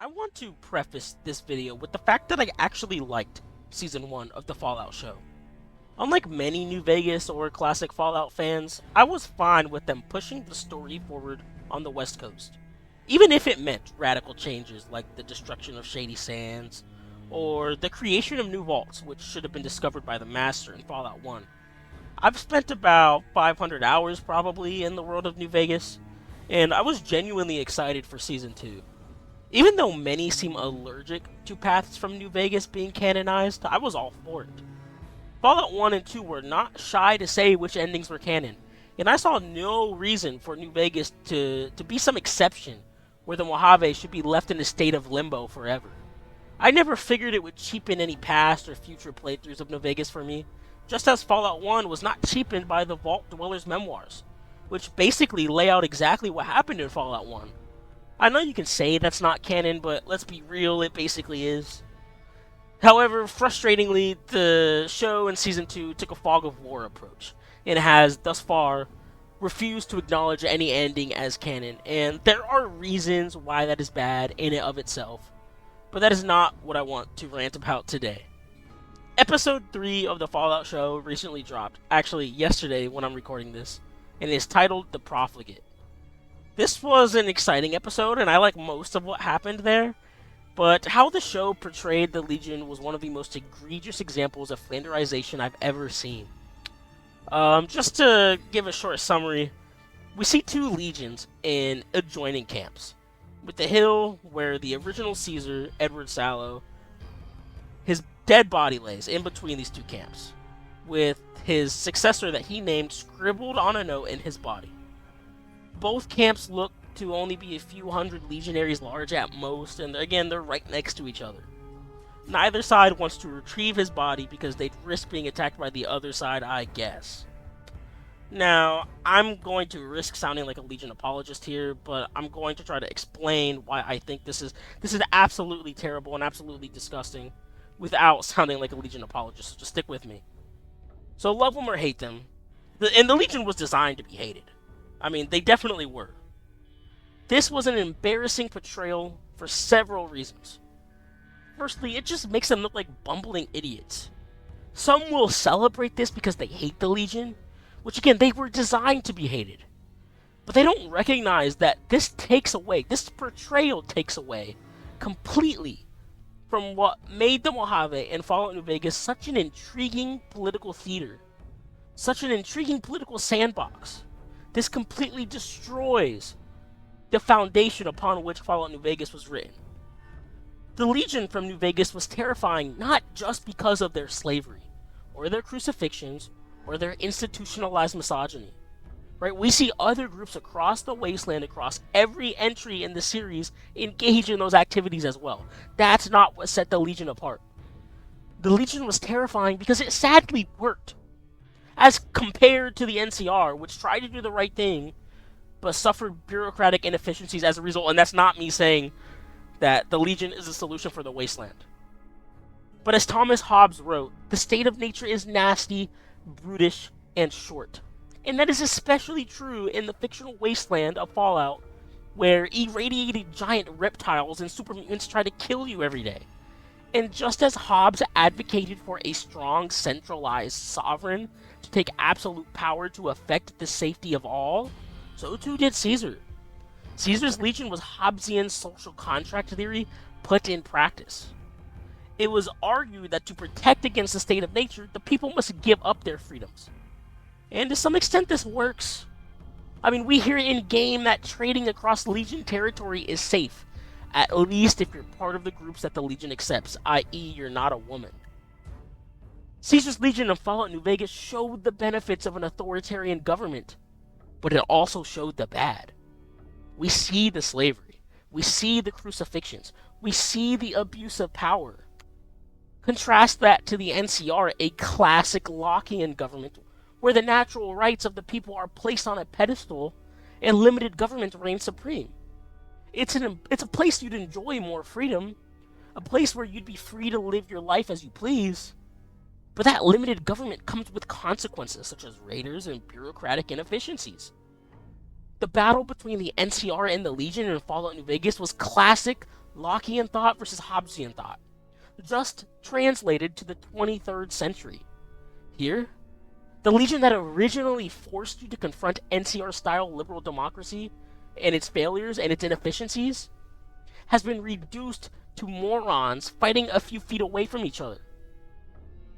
I want to preface this video with the fact that I actually liked Season 1 of the Fallout show. Unlike many New Vegas or classic Fallout fans, I was fine with them pushing the story forward on the West Coast. Even if it meant radical changes like the destruction of Shady Sands, or the creation of new vaults which should have been discovered by the Master in Fallout 1. I've spent about 500 hours probably in the world of New Vegas, and I was genuinely excited for Season 2. Even though many seem allergic to paths from New Vegas being canonized, I was all for it. Fallout 1 and 2 were not shy to say which endings were canon, and I saw no reason for New Vegas to be some exception where the Mojave should be left in a state of limbo forever. I never figured it would cheapen any past or future playthroughs of New Vegas for me, just as Fallout 1 was not cheapened by the Vault Dweller's memoirs, which basically lay out exactly what happened in Fallout 1. I know you can say that's not canon, but let's be real, it basically is. However, frustratingly, the show in Season 2 took a fog of war approach, and has, thus far, refused to acknowledge any ending as canon, and there are reasons why that is bad in and of itself, but that is not what I want to rant about today. Episode 3 of the Fallout show recently dropped, actually yesterday when I'm recording this, and is titled The Profligate. This was an exciting episode, and I like most of what happened there, but how the show portrayed the Legion was one of the most egregious examples of flanderization I've ever seen. Just to give a short summary, we see two legions in adjoining camps, with the hill where the original Caesar, Edward Sallow, his dead body lays in between these two camps, with his successor that he named scribbled on a note in his body. Both camps look to only be a few hundred legionaries large at most, and again, they're right next to each other. Neither side wants to retrieve his body because they'd risk being attacked by the other side, I guess. Now, I'm going to risk sounding like a Legion apologist here, but I'm going to try to explain why I think this is absolutely terrible and absolutely disgusting without sounding like a Legion apologist, so just stick with me. So love them or hate them, and the Legion was designed to be hated. I mean, they definitely were. This was an embarrassing portrayal for several reasons. Firstly, it just makes them look like bumbling idiots. Some will celebrate this because they hate the Legion, which again, they were designed to be hated. But they don't recognize that this portrayal takes away completely from what made the Mojave and Fallout New Vegas such an intriguing political theater, such an intriguing political sandbox. This completely destroys the foundation upon which Fallout New Vegas was written. The Legion from New Vegas was terrifying not just because of their slavery, or their crucifixions, or their institutionalized misogyny. Right? We see other groups across the wasteland, across every entry in the series, engage in those activities as well. That's not what set the Legion apart. The Legion was terrifying because it sadly worked, as compared to the NCR, which tried to do the right thing, but suffered bureaucratic inefficiencies as a result, and that's not me saying that the Legion is a solution for the wasteland. But as Thomas Hobbes wrote, the state of nature is nasty, brutish, and short. And that is especially true in the fictional wasteland of Fallout, where irradiated giant reptiles and super mutants try to kill you every day. And just as Hobbes advocated for a strong, centralized sovereign to take absolute power to affect the safety of all, so too did Caesar. Caesar's Legion was Hobbesian social contract theory put in practice. It was argued that to protect against the state of nature, the people must give up their freedoms. And to some extent this works. I mean, we hear in-game that trading across Legion territory is safe, at least if you're part of the groups that the Legion accepts, i.e. you're not a woman. Caesar's Legion and Fallout New Vegas showed the benefits of an authoritarian government, but it also showed the bad. We see the slavery, we see the crucifixions, we see the abuse of power. Contrast that to the NCR, a classic Lockean government, where the natural rights of the people are placed on a pedestal and limited government reigns supreme. It's a place you'd enjoy more freedom, a place where you'd be free to live your life as you please, but that limited government comes with consequences such as raiders and bureaucratic inefficiencies. The battle between the NCR and the Legion in Fallout New Vegas was classic Lockean thought versus Hobbesian thought, just translated to the 23rd century. Here, the Legion that originally forced you to confront NCR-style liberal democracy and its failures and its inefficiencies has been reduced to morons fighting a few feet away from each other.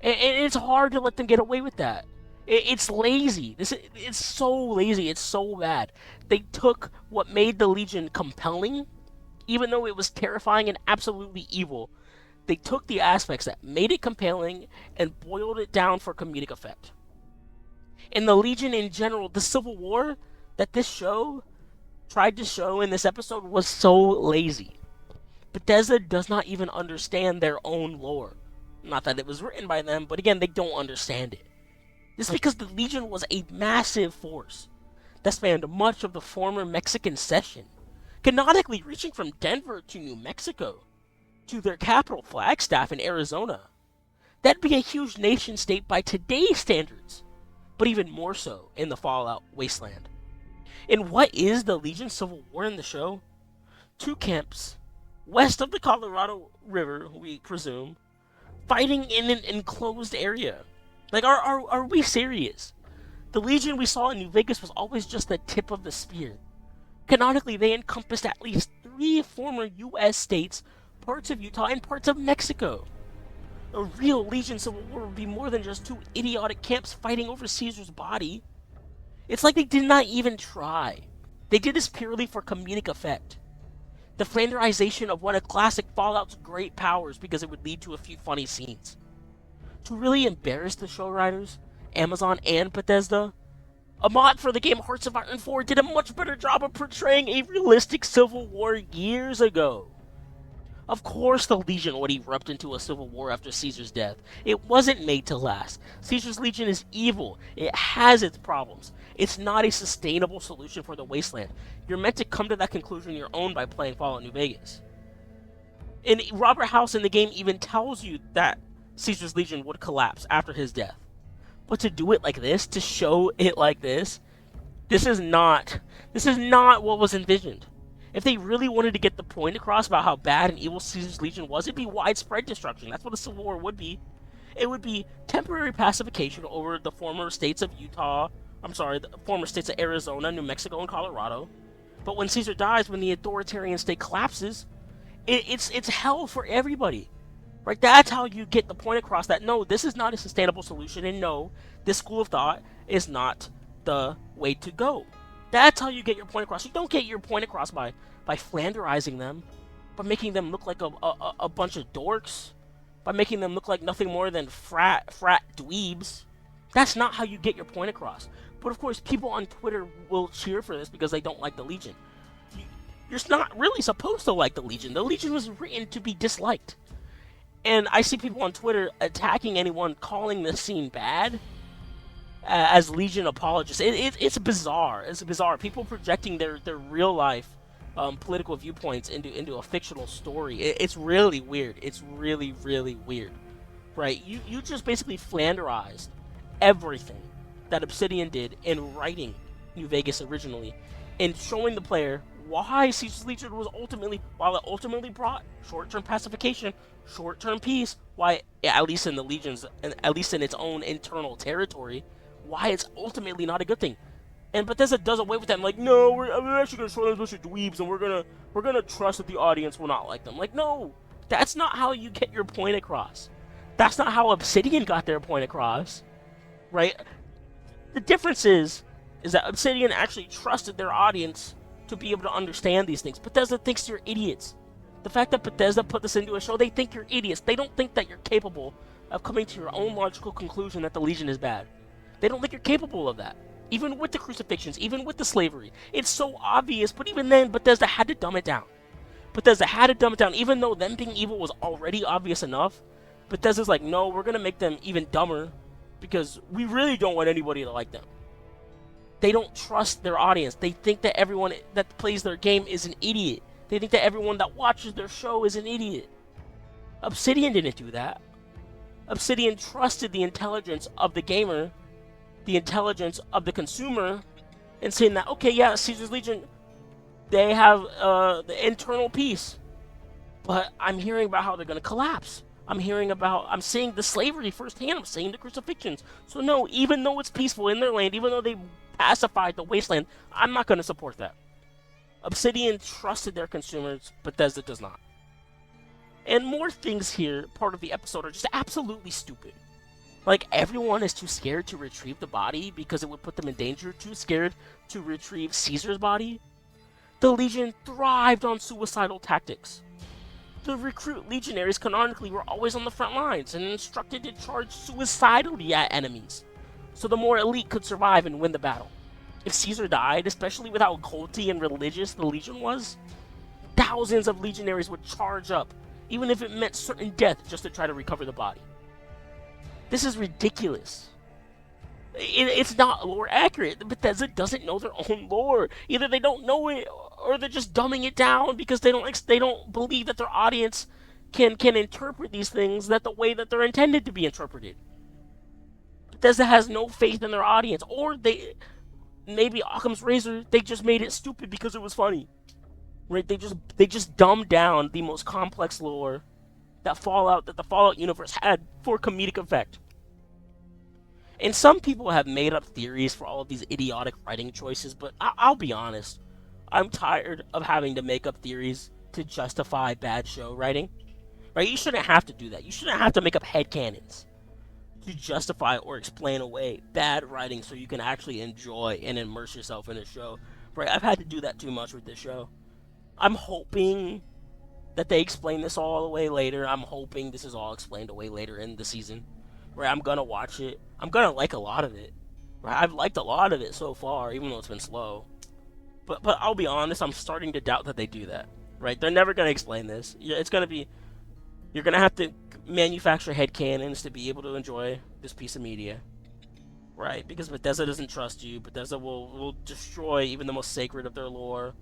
And it's hard to let them get away with that. It's lazy. It's so lazy. It's so bad. They took what made the Legion compelling, even though it was terrifying and absolutely evil. They took the aspects that made it compelling and boiled it down for comedic effect. In the Legion in general, the Civil War that this show tried to show in this episode was so lazy. Bethesda does not even understand their own lore. Not that it was written by them, but again, they don't understand it. This is because the Legion was a massive force that spanned much of the former Mexican cession, canonically reaching from Denver to New Mexico, to their capital Flagstaff in Arizona. That'd be a huge nation state by today's standards, but even more so in the Fallout wasteland. In what is the Legion Civil War in the show? Two camps, west of the Colorado River, we presume, fighting in an enclosed area. Like, are we serious? The Legion we saw in New Vegas was always just the tip of the spear. Canonically, they encompassed at least 3 former U.S. states, parts of Utah, and parts of Mexico. A real Legion Civil War would be more than just 2 idiotic camps fighting over Caesar's body. It's like they did not even try. They did this purely for comedic effect. The flanderization of one of classic Fallout's great powers because it would lead to a few funny scenes. To really embarrass the show writers, Amazon and Bethesda, a mod for the game Hearts of Iron 4 did a much better job of portraying a realistic civil war years ago. Of course the Legion would erupt into a civil war after Caesar's death. It wasn't made to last. Caesar's Legion is evil. It has its problems. It's not a sustainable solution for the wasteland. You're meant to come to that conclusion on your own by playing Fallout New Vegas. And Robert House in the game even tells you that Caesar's Legion would collapse after his death. But to do it like this, to show it like this is not what was envisioned. If they really wanted to get the point across about how bad and evil Caesar's Legion was, it'd be widespread destruction. That's what a civil war would be. It would be temporary pacification over the former states of the former states of Arizona, New Mexico, and Colorado. But when Caesar dies, when the authoritarian state collapses, it's hell for everybody. Right? That's how you get the point across that no, this is not a sustainable solution, and no, this school of thought is not the way to go. That's how you get your point across. You don't get your point across by flanderizing them, by making them look like a bunch of dorks, by making them look like nothing more than frat dweebs. That's not how you get your point across. But of course, people on Twitter will cheer for this because they don't like the Legion. You're not really supposed to like the Legion. The Legion was written to be disliked. And I see people on Twitter attacking anyone calling this scene bad as Legion apologists. It's bizarre. It's bizarre. People projecting their real life political viewpoints into a fictional story. It's really weird. It's really, really weird. Right? You just basically flanderized everything that Obsidian did in writing New Vegas originally and showing the player why Caesar's Legion was while it ultimately brought short-term pacification, short-term peace, why, at least in the Legion's, at least in its own internal territory, why it's ultimately not a good thing. And Bethesda does away with that. I'm like, no, we're actually gonna show them a bunch of dweebs, and we're gonna trust that the audience will not like them. Like, no, that's not how you get your point across. That's not how Obsidian got their point across, right? The difference is that Obsidian actually trusted their audience to be able to understand these things. Bethesda thinks you're idiots. The fact that Bethesda put this into a show, they think you're idiots. They don't think that you're capable of coming to your own logical conclusion that the Legion is bad. They don't think you're capable of that. Even with the crucifixions, even with the slavery. It's so obvious, but even then, Bethesda had to dumb it down. Bethesda had to dumb it down, even though them being evil was already obvious enough. Bethesda's like, no, we're gonna make them even dumber because we really don't want anybody to like them. They don't trust their audience. They think that everyone that plays their game is an idiot. They think that everyone that watches their show is an idiot. Obsidian didn't do that. Obsidian trusted the intelligence of the gamer, the intelligence of the consumer, and saying that, okay, yeah, Caesar's Legion, they have the internal peace. But I'm hearing about how they're going to collapse. I'm seeing the slavery firsthand. I'm seeing the crucifixions. So no, even though it's peaceful in their land, even though they pacified the wasteland, I'm not going to support that. Obsidian trusted their consumers, Bethesda does not. And more things here, part of the episode, are just absolutely stupid. Like, everyone is too scared to retrieve the body because it would put them in danger, too scared to retrieve Caesar's body. The Legion thrived on suicidal tactics. The recruit legionaries canonically were always on the front lines and instructed to charge suicidally at enemies, so the more elite could survive and win the battle. If Caesar died, especially with how culty and religious the Legion was, thousands of legionaries would charge up, even if it meant certain death just to try to recover the body. This is ridiculous. It's not lore accurate. Bethesda doesn't know their own lore. Either they don't know it, or they're just dumbing it down because they don't believe that their audience can interpret these things that the way that they're intended to be interpreted. Bethesda has no faith in their audience, or maybe Occam's razor, they just made it stupid because it was funny. Right? They just dumbed down the most complex lore that the Fallout universe had for comedic effect. And some people have made up theories for all of these idiotic writing choices, but I'll be honest. I'm tired of having to make up theories to justify bad show writing. Right? You shouldn't have to do that. You shouldn't have to make up headcanons to justify or explain away bad writing so you can actually enjoy and immerse yourself in a show. Right? I've had to do that too much with this show. I'm hoping that they explain this all away later. I'm hoping this is all explained away later in the season. Right, I'm gonna watch it. I'm gonna like a lot of it. Right, I've liked a lot of it so far, even though it's been slow. But I'll be honest, I'm starting to doubt that they do that. Right, they're never gonna explain this. It's gonna be, you're gonna have to manufacture headcanons to be able to enjoy this piece of media. Right, because Bethesda doesn't trust you. Bethesda will destroy even the most sacred of their lore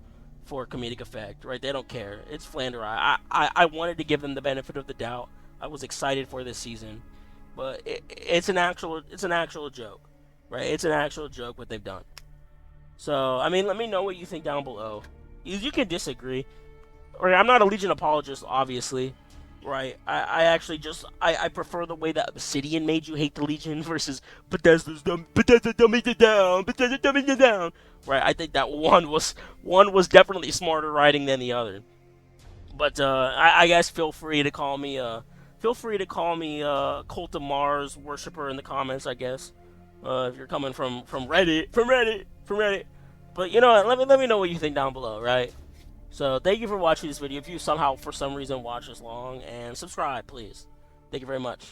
for comedic effect. Right, they don't care. It's Flander. I wanted to give them the benefit of the doubt. I was excited for this season. But it's an actual joke, right? It's an actual joke what they've done. So I mean, let me know what you think down below. You can disagree, or I'm not a Legion apologist, obviously, right? I actually just I prefer the way that Obsidian made you hate the Legion versus Bethesda dumbing it down, Bethesda dumbing it down, right? I think that one was definitely smarter writing than the other. But I guess feel free to call me Cult of Mars worshiper in the comments, I guess. If you're coming from Reddit. But you know what? Let me know what you think down below, right? So thank you for watching this video. If you somehow for some reason watch this long, and subscribe, please. Thank you very much.